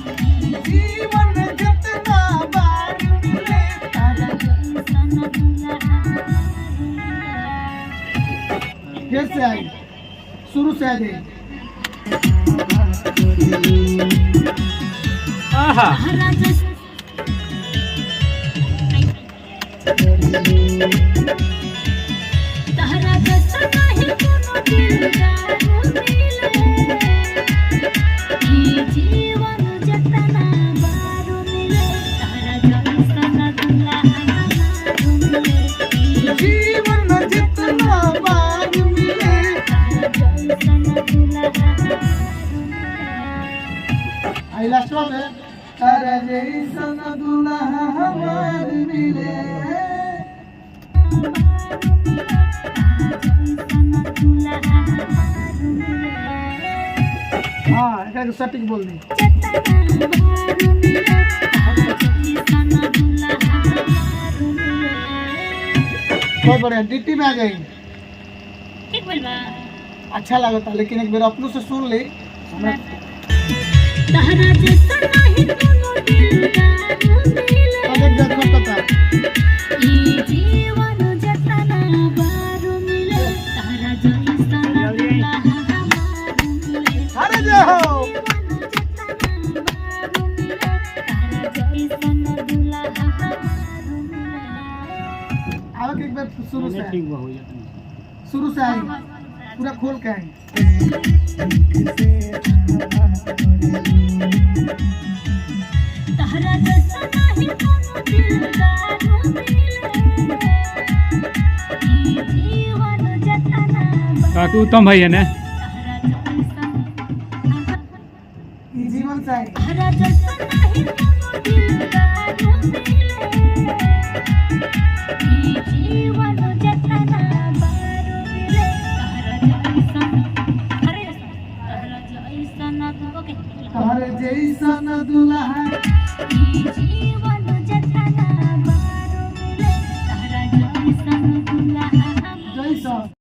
जीवन जितना बार मिले तारा कैसे आई शुरू से आ गई आहा तहरा जैसा नहीं कोनो दिलदार मिले ई जीवन जितना बार मिले तहरा जैसा दुल्हा मिले जीवन जितना बार मिले तहरा जैसा दुल्हा आई लास्ट में तारा जैसन दुल्हा हमार मिले हाँ एक सटीक बोल दी बहुत बढ़िया डीटी में आ गई ठीक बोलबा अच्छा लगता लेकिन एक बार अपनों से सुन ले हमरा तहरा जैसा नहीं कोनो दिलदार मिले अगर देखो पता ई जीवन जितना बार मिले तहरा जैसा दुल्हा हमार मिले अरे जाओ जीवन जितना बार मिले तहरा जैसा दुल्हा हमार मिले आओ एक बार शुरू से ठीक हो जाता शुरू से आई पूरा खोल के आई तहरा जैसा नहीं कोनो दिलदार मिले ई जीवन जितना बार काकू उत्तम भाई है ना ये जीवन से आई तहरा जैसा नहीं कोनो दिलदार मिले ई जीवन जितना बार मिले तहरा जैसा ओके तारे जैसन दुल्हा